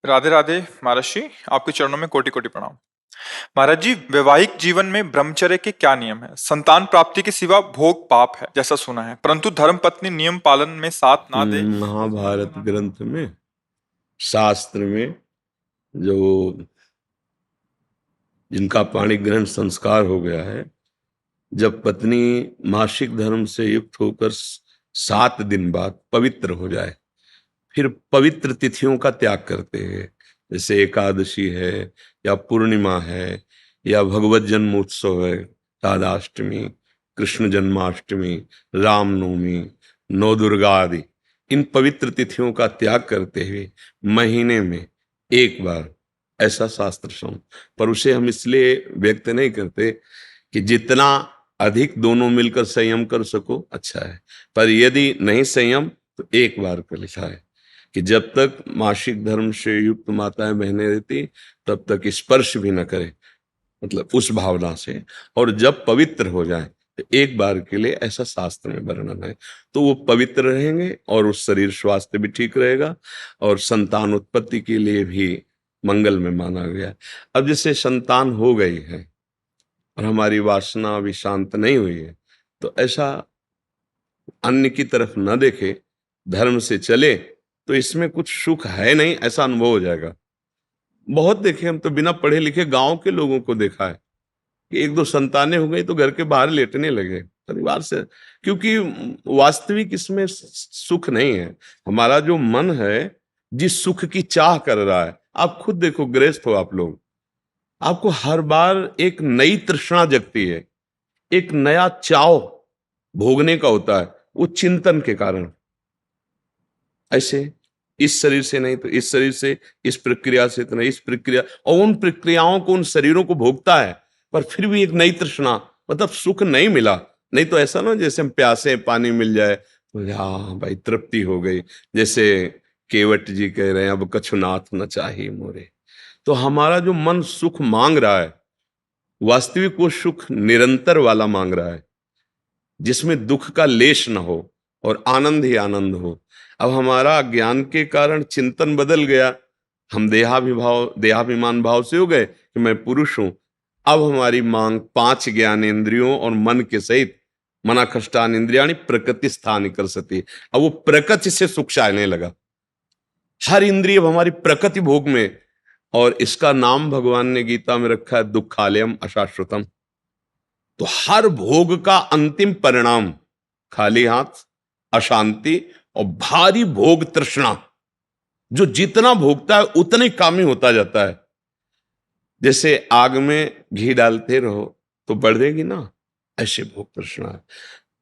राधे राधे महर्षि, आपके चरणों में कोटि कोटि प्रणाम। महाराज जी, वैवाहिक जीवन में ब्रह्मचर्य के क्या नियम है? संतान प्राप्ति के सिवा भोग पाप है जैसा सुना है, परंतु धर्म पत्नी नियम पालन में साथ ना दे। महाभारत ग्रंथ में, शास्त्र में, जो जिनका पाणी ग्रहण संस्कार हो गया है, जब पत्नी मासिक धर्म से युक्त होकर 7 दिन बाद पवित्र हो जाए, फिर पवित्र तिथियों का त्याग करते हैं। जैसे एकादशी है, या पूर्णिमा है, या भगवत जन्म उत्सव है, राधाष्टमी, कृष्ण जन्माष्टमी, रामनवमी, नौ दुर्गा आदि, इन पवित्र तिथियों का त्याग करते हुए महीने में एक बार, ऐसा शास्त्र सम। पर उसे हम इसलिए व्यक्त नहीं करते कि जितना अधिक दोनों मिलकर संयम कर सको अच्छा है, पर यदि नहीं संयम तो एक बार का लिखा है कि जब तक मासिक धर्म से युक्त माताएं बहनें रहती तब तक स्पर्श भी न करे, मतलब उस भावना से, और जब पवित्र हो जाए तो एक बार के लिए, ऐसा शास्त्र में वर्णन है। तो वो पवित्र रहेंगे और उस शरीर स्वास्थ्य भी ठीक रहेगा और संतान उत्पत्ति के लिए भी मंगल में माना गया। अब जैसे संतान हो गई है और हमारी वासना अभी शांत नहीं हुई है, तो ऐसा अन्य की तरफ न देखे, धर्म से चले, तो इसमें कुछ सुख है नहीं ऐसा अनुभव हो जाएगा। बहुत देखे, हम तो बिना पढ़े लिखे गांव के लोगों को देखा है कि एक दो संतानें हो गई तो घर के बाहर लेटने लगे परिवार से, क्योंकि वास्तविक इसमें सुख नहीं है। हमारा जो मन है जिस सुख की चाह कर रहा है, आप खुद देखो, गृहस्थ हो आप लोग, आपको हर बार एक नई तृष्णा जगती है, एक नया चाव भोगने का होता है, वो चिंतन के कारण। ऐसे इस शरीर से नहीं तो इस शरीर से, इस प्रक्रिया से तो नहीं इस प्रक्रिया, और उन प्रक्रियाओं को, उन शरीरों को भोगता है, पर फिर भी एक नई तृष्णा, मतलब सुख नहीं मिला। नहीं तो ऐसा ना जैसे हम प्यासे, पानी मिल जाए तो हाँ भाई तृप्ति हो गई, जैसे केवट जी कह रहे हैं, अब कछुनाथ न चाहिए मोरे। तो हमारा जो मन सुख मांग रहा है, वास्तविक वो सुख निरंतर वाला मांग रहा है, जिसमें दुख का लेश न हो और आनंद ही आनंद हो। अब हमारा ज्ञान के कारण चिंतन बदल गया, हम देहाभिमान भाव से हो गए कि मैं पुरुष हूं। अब हमारी मांग 5 ज्ञानेंद्रियों और मन के सहित, मना खष्टान इंद्रियाणी प्रकृति स्थान कर सती, अब वो प्रकृति से सुख चाहने लगा। हर इंद्रिय अब हमारी प्रकृति भोग में, और इसका नाम भगवान ने गीता में रखा है दुखालयम अशाश्वतम। तो हर भोग का अंतिम परिणाम खाली हाथ, अशांति और भारी भोग तृष्णा। जो जितना भोगता है उतना ही कामी होता जाता है। जैसे आग में घी डालते रहो तो बढ़ेगी ना, ऐसे भोग तृष्णा है।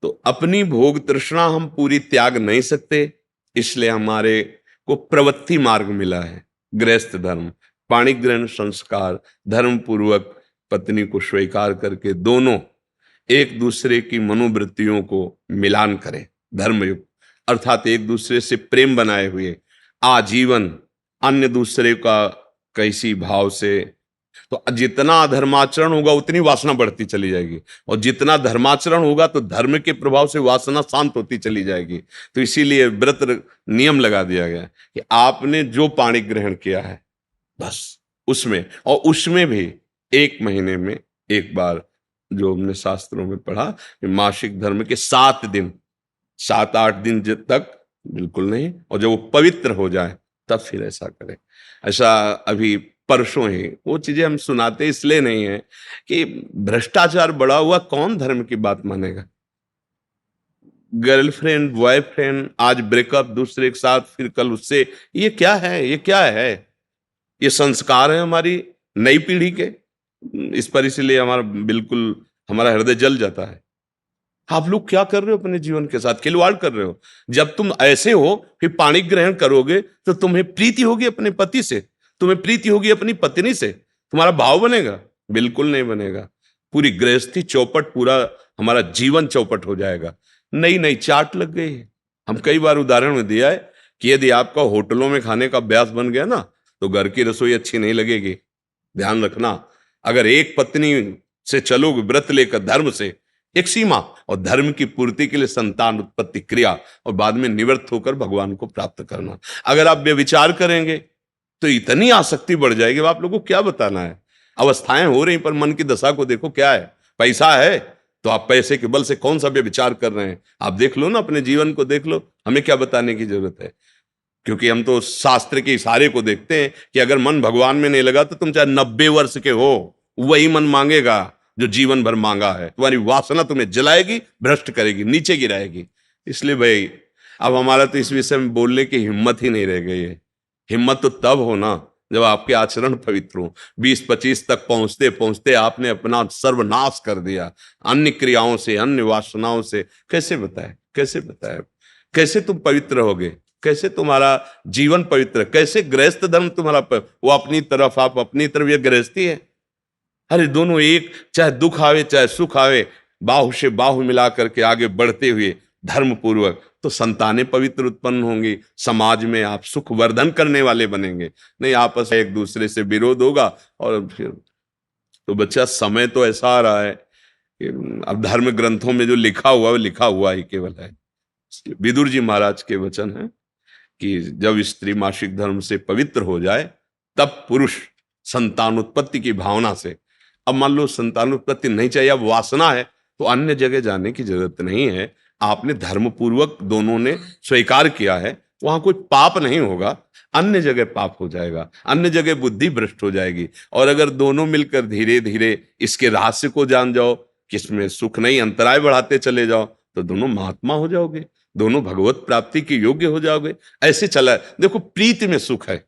तो अपनी भोग तृष्णा हम पूरी त्याग नहीं सकते, इसलिए हमारे को प्रवृत्ति मार्ग मिला है, गृहस्थ धर्म, पाणिग्रहण संस्कार, धर्म पूर्वक पत्नी को स्वीकार करके दोनों एक दूसरे की मनोवृत्तियों को मिलान करें, धर्मयुक्त, अर्थात एक दूसरे से प्रेम बनाए हुए आजीवन, अन्य दूसरे का कैसी भाव से। तो जितना अधर्माचरण होगा उतनी वासना बढ़ती चली जाएगी, और जितना धर्माचरण होगा तो धर्म के प्रभाव से वासना शांत होती चली जाएगी। तो इसीलिए व्रत नियम लगा दिया गया कि आपने जो पाणी ग्रहण किया है बस उसमें, और उसमें भी 1 महीने में एक बार, जो हमने शास्त्रों में पढ़ा कि मासिक धर्म के 7 दिन, 7-8 दिन तक बिल्कुल नहीं, और जब वो पवित्र हो जाए तब फिर ऐसा करें। ऐसा अभी परसों ही वो चीजें हम सुनाते इसलिए नहीं है कि भ्रष्टाचार बढ़ा हुआ, कौन धर्म की बात मानेगा। गर्लफ्रेंड बॉयफ्रेंड, आज ब्रेकअप दूसरे के साथ, फिर कल उससे, ये क्या है, ये क्या है? ये संस्कार है हमारी नई पीढ़ी के। इस पर इसलिए हमारा बिल्कुल, हमारा हृदय जल जाता है। आप लोग क्या कर रहे हो अपने जीवन के साथ? खिलवाड़ कर रहे हो। जब तुम ऐसे हो फिर पाणी ग्रहण करोगे तो तुम्हें प्रीति होगी अपने पति से, तुम्हें प्रीति होगी अपनी पत्नी से, तुम्हारा भाव बनेगा? बिल्कुल नहीं बनेगा। पूरी गृहस्थी चौपट, पूरा हमारा जीवन चौपट हो जाएगा। नई नई चाट लग गई है। हम कई बार उदाहरण में दिया है कि यदि आपका होटलों में खाने का अभ्यास बन गया ना, तो घर की रसोई अच्छी नहीं लगेगी। ध्यान रखना, अगर एक पत्नी से चलोगे व्रत लेकर धर्म से, एक सीमा, और धर्म की पूर्ति के लिए संतान उत्पत्ति क्रिया, और बाद में निवृत्त होकर भगवान को प्राप्त करना। अगर आप व्यभिचार करेंगे तो इतनी आसक्ति बढ़ जाएगी, अब आप लोगों को क्या बताना है। अवस्थाएं हो रही, पर मन की दशा को देखो क्या है। पैसा है तो आप पैसे के बल से कौन सा व्यभिचार कर रहे हैं, आप देख लो ना, अपने जीवन को देख लो, हमें क्या बताने की जरूरत है। क्योंकि हम तो शास्त्र के इशारे को देखते हैं कि अगर मन भगवान में नहीं लगा तो तुम चाहे 90 वर्ष के हो, वही मन मांगेगा जो जीवन भर मांगा है। तुम्हारी वासना तुम्हें जलाएगी, भ्रष्ट करेगी, नीचे गिराएगी। इसलिए भाई अब हमारा तो इस विषय में बोलने की हिम्मत ही नहीं रह गई है। हिम्मत तो तब हो ना जब आपके आचरण पवित्र हो। 20-25 तक पहुंचते पहुंचते आपने अपना सर्वनाश कर दिया अन्य क्रियाओं से, अन्य वासनाओं से। कैसे बताए, कैसे बताए, कैसे तुम पवित्र होगे, कैसे तुम्हारा जीवन पवित्र, कैसे गृहस्थ धर्म तुम्हारा वो अपनी तरफ, आप अपनी तरफ, ये गृहस्थी है। अरे दोनों एक, चाहे दुख आवे चाहे सुख आवे, बाहु से बाहु मिला करके आगे बढ़ते हुए धर्म पूर्वक, तो संतानें पवित्र उत्पन्न होंगी, समाज में आप सुख वर्धन करने वाले बनेंगे। नहीं आपस में एक दूसरे से विरोध होगा और फिर तो बच्चा समय तो ऐसा आ रहा है कि अब धर्म ग्रंथों में जो लिखा हुआ वो लिखा हुआ ही केवल है। विदुर जी महाराज के वचन है कि जब स्त्री मासिक धर्म से पवित्र हो जाए तब पुरुष संतानोत्पत्ति की भावना से, अब मान लो संतानोत्पत्ति नहीं चाहिए, अब वासना है, तो अन्य जगह जाने की जरूरत नहीं है। आपने धर्म पूर्वक दोनों ने स्वीकार किया है, वहां कोई पाप नहीं होगा। अन्य जगह पाप हो जाएगा, अन्य जगह बुद्धि भ्रष्ट हो जाएगी। और अगर दोनों मिलकर धीरे धीरे इसके रहस्य को जान जाओ कि इसमें सुख नहीं, अंतराय बढ़ाते चले जाओ, तो दोनों महात्मा हो जाओगे, दोनों भगवत प्राप्ति के योग्य हो जाओगे। ऐसे चला है। देखो प्रीति में सुख है,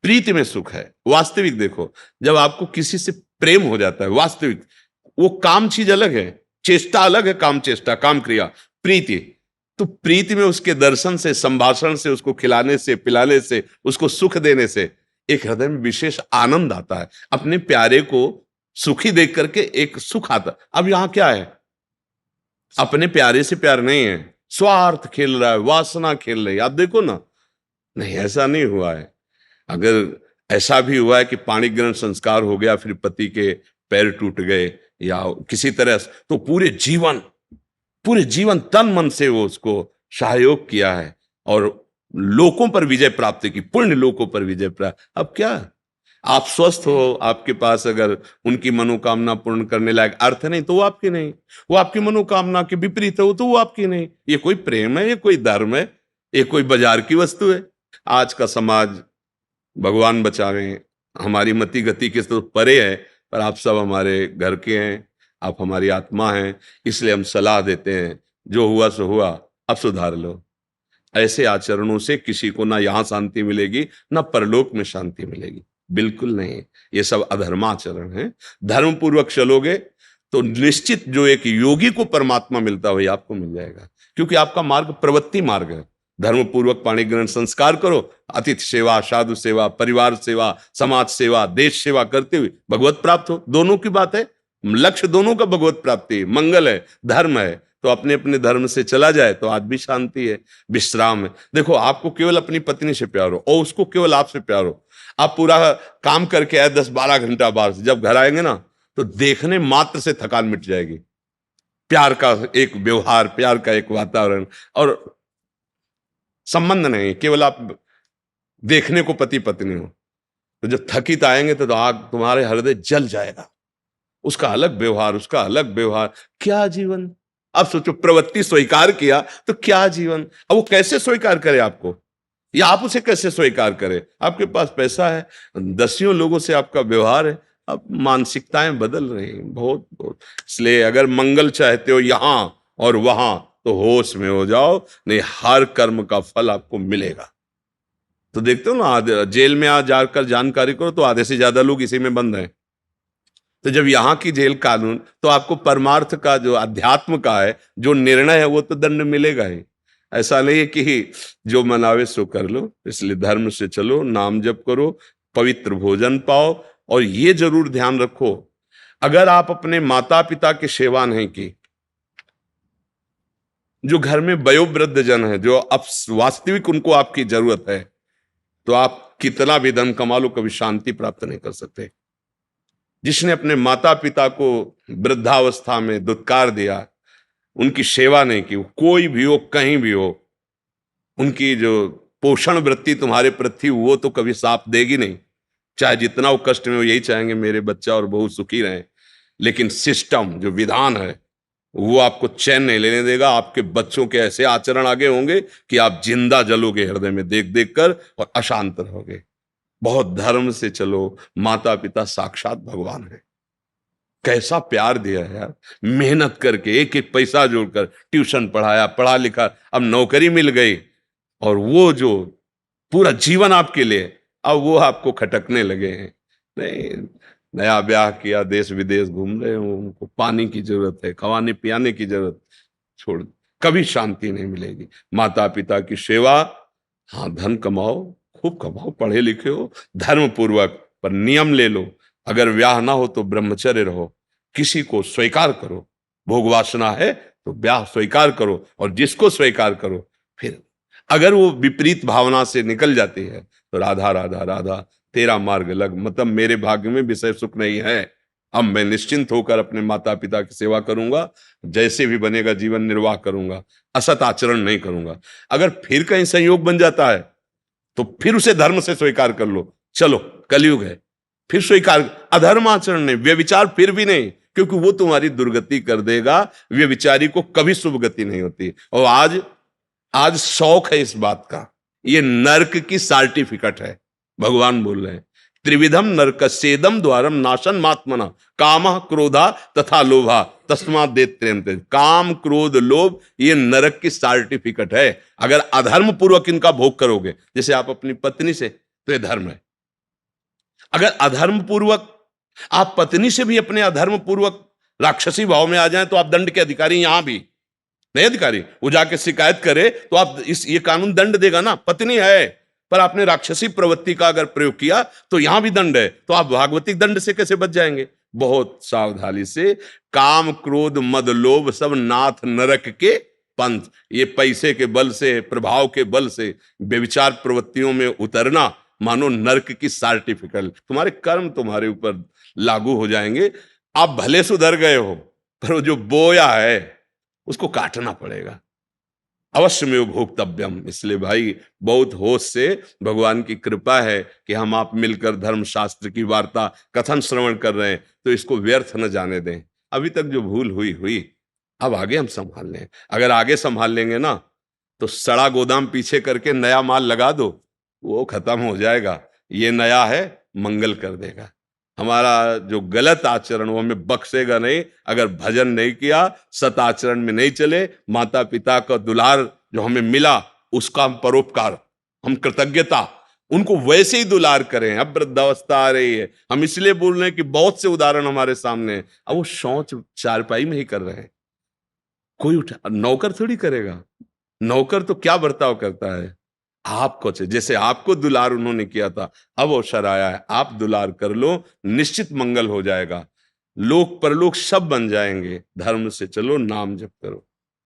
प्रीति में सुख है। वास्तविक देखो, जब आपको किसी से प्रेम हो जाता है वास्तविक, वो काम चीज अलग है, चेष्टा अलग है, काम चेष्टा, काम क्रिया, प्रीति। तो प्रीति में उसके दर्शन से, संभाषण से, उसको खिलाने से, पिलाने से, उसको सुख देने से एक हृदय में विशेष आनंद आता है। अपने प्यारे को सुखी देख करके एक सुख आता। अब यहां क्या है, अपने प्यारे से प्यार नहीं है, स्वार्थ खेल रहा है, वासना खेल रही है। आप देखो ना, नहीं ऐसा नहीं हुआ है। अगर ऐसा भी हुआ है कि पाणी ग्रहण संस्कार हो गया, फिर पति के पैर टूट गए या किसी तरह, तो पूरे जीवन तन मन से वो उसको सहयोग किया है और लोकों पर विजय प्राप्त की, पुण्य लोकों पर विजय प्राप्त। अब क्या, आप स्वस्थ हो, आपके पास अगर उनकी मनोकामना पूर्ण करने लायक अर्थ नहीं तो वो आपकी नहीं, वो आपकी मनोकामना के विपरीत हो तो वो आपकी नहीं। ये कोई प्रेम है, ये कोई धर्म है, ये कोई बाजार की वस्तु है। आज का समाज, भगवान बचावे, हमारी मति गति के तो परे है, पर आप सब हमारे घर के हैं, आप हमारी आत्मा हैं, इसलिए हम सलाह देते हैं, जो हुआ सो हुआ, अब सुधार लो। ऐसे आचरणों से किसी को ना यहां शांति मिलेगी ना परलोक में शांति मिलेगी, बिल्कुल नहीं। ये सब अधर्माचरण है। धर्म पूर्वक चलोगे तो निश्चित जो एक योगी को परमात्मा मिलता है वही आपको मिल जाएगा, क्योंकि आपका मार्ग प्रवृत्ति मार्ग है। धर्म पूर्वक पाणी ग्रहण संस्कार करो, अतिथि सेवा, साधु सेवा, परिवार सेवा, समाज सेवा, देश सेवा करते हुए भगवत प्राप्त हो। दोनों की बात है, लक्ष्य दोनों का भगवत प्राप्ति, मंगल है, धर्म है। तो अपने अपने धर्म से चला जाए तो आज भी शांति है, विश्राम है। देखो आपको केवल अपनी पत्नी से प्यार हो और उसको केवल आपसे प्यार हो, आप पूरा काम करके आए 10-12 घंटा बाहर से, जब घर आएंगे ना तो देखने मात्र से थकान मिट जाएगी। प्यार का एक व्यवहार, प्यार का एक वातावरण और संबंध नहीं, केवल आप देखने को पति पत्नी हो, तो जब थकित आएंगे तो आग तुम्हारे हृदय जल जाएगा। उसका अलग व्यवहार, उसका अलग व्यवहार, क्या जीवन। अब सोचो, प्रवृत्ति स्वीकार किया तो क्या जीवन। अब वो कैसे स्वीकार करे आपको, या आप उसे कैसे स्वीकार करें। आपके पास पैसा है, दसियों लोगों से आपका व्यवहार है, अब मानसिकताएं बदल रही हैं बहुत बहुत। इसलिए अगर मंगल चाहते हो यहां और वहां तो होश में हो जाओ, नहीं हर कर्म का फल आपको मिलेगा। तो देखते हो ना, जेल में आ जाकर जानकारी करो तो आधे से ज्यादा लोग इसी में बंद हैं। तो जब यहाँ की जेल कानून, तो आपको परमार्थ का जो अध्यात्म का है जो निर्णय है वो तो दंड मिलेगा ही। ऐसा नहीं है कि जो मनावे सो कर लो। इसलिए धर्म से चलो, नाम जप करो, पवित्र भोजन पाओ। और ये जरूर ध्यान रखो, अगर आप अपने माता पिता की सेवा नहीं की, जो घर में वयोवृद्ध जन है, जो अब वास्तविक उनको आपकी जरूरत है, तो आप कितना भी धन कमा लो कभी शांति प्राप्त नहीं कर सकते। जिसने अपने माता पिता को वृद्धावस्था में दुत्कार दिया, उनकी सेवा नहीं की, कोई भी हो, कहीं भी हो, उनकी जो पोषण वृत्ति तुम्हारे प्रति वो तो कभी साथ देगी नहीं। चाहे जितना वो कष्ट में, वो यही चाहेंगे मेरे बच्चा और बहू सुखी रहें। लेकिन सिस्टम जो विधान है वो आपको चैन नहीं लेने देगा। आपके बच्चों के ऐसे आचरण आगे होंगे कि आप जिंदा जलोगे हृदय में देख देख कर और अशांत रहोगे। बहुत धर्म से चलो, माता पिता साक्षात भगवान है। कैसा प्यार दिया है यार, मेहनत करके एक एक पैसा जोड़कर ट्यूशन पढ़ाया, पढ़ा लिखा, अब नौकरी मिल गई, और वो जो पूरा जीवन आपके लिए, अब वो आपको खटकने लगे हैं। नहीं, नया ब्याह किया, देश विदेश घूम रहे हो, उनको पानी की जरूरत है, खवाने पियाने की जरूरत, छोड़, कभी शांति नहीं मिलेगी। माता पिता की सेवा, हाँ धन कमाओ, खूब कमाओ, पढ़े लिखे हो, धर्म पूर्वक, पर नियम ले लो। अगर ब्याह ना हो तो ब्रह्मचर्य रहो, किसी को स्वीकार करो। भोग वासना है तो ब्याह स्वीकार करो, और जिसको स्वीकार करो, फिर अगर वो विपरीत भावना से निकल जाती है तो राधा राधा राधा तेरा मार्ग लग, मतलब मेरे भाग्य में विषय सुख नहीं है, अब मैं निश्चिंत होकर अपने माता पिता की सेवा करूंगा, जैसे भी बनेगा जीवन निर्वाह करूंगा, असत आचरण नहीं करूंगा। अगर फिर कहीं संयोग बन जाता है तो फिर उसे धर्म से स्वीकार कर लो। चलो कलयुग है, फिर स्वीकार, अधर्म आचरण नहीं, व्यभिचार फिर भी नहीं, क्योंकि वो तुम्हारी दुर्गति कर देगा। व्यभिचारी को कभी शुभ गति नहीं होती। और आज आज शौक है इस बात का, ये नरक की सर्टिफिकेट है। भगवान बोल रहे हैं त्रिविधम नरकस्येदम द्वारम नाशन मात्मना कामः क्रोधा तथा लोभा तस्मात् दैत्यम तेज। काम क्रोध लोभ ये नरक की सर्टिफिकेट है। अगर अधर्म पूर्वक इनका भोग करोगे, जैसे आप अपनी पत्नी से, तो ये धर्म है। अगर अधर्म पूर्वक आप पत्नी से भी अपने अधर्म पूर्वक राक्षसी भाव में आ जाएं तो आप दंड के अधिकारी, यहां भी नहीं अधिकारी, वो जाके शिकायत करे तो आप ये कानून दंड देगा ना। पत्नी है पर आपने राक्षसी प्रवृत्ति का अगर प्रयोग किया तो यहां भी दंड है, तो आप भागवतिक दंड से कैसे बच जाएंगे? बहुत सावधानी से। काम क्रोध मद लोभ सब नाथ नरक के पंथ, ये पैसे के बल से, प्रभाव के बल से व्यभिचार प्रवृत्तियों में उतरना मानो नरक की सर्टिफिकेट। तुम्हारे कर्म तुम्हारे ऊपर लागू हो जाएंगे। आप भले सुधर गए हो, पर वो जो बोया है उसको काटना पड़ेगा। अवश्य में भोक्तव्यम। इसलिए भाई बहुत होश से, भगवान की कृपा है कि हम आप मिलकर धर्मशास्त्र की वार्ता कथन श्रवण कर रहे हैं, तो इसको व्यर्थ न जाने दें। अभी तक जो भूल हुई हुई, अब आगे हम संभाल लें। अगर आगे संभाल लेंगे ना तो सड़ा गोदाम पीछे करके नया माल लगा दो, वो खत्म हो जाएगा। ये नया है, मंगल कर देगा। हमारा जो गलत आचरण वो हमें बख्शेगा नहीं। अगर भजन नहीं किया, सत आचरण में नहीं चले, माता पिता का दुलार जो हमें मिला उसका हम परोपकार, हम कृतज्ञता, उनको वैसे ही दुलार करें। अब वृद्धावस्था आ रही है, हम इसलिए बोल रहे हैं कि बहुत से उदाहरण हमारे सामने हैं। अब वो शौच चारपाई में ही कर रहे हैं, कोई नौकर थोड़ी करेगा। नौकर तो क्या बर्ताव करता है, आपको जैसे आपको दुलार उन्होंने किया था, अब अवसर आया है, आप दुलार कर लो, निश्चित मंगल हो जाएगा। लोक परलोक सब बन जाएंगे। धर्म से चलो, नाम जप करो।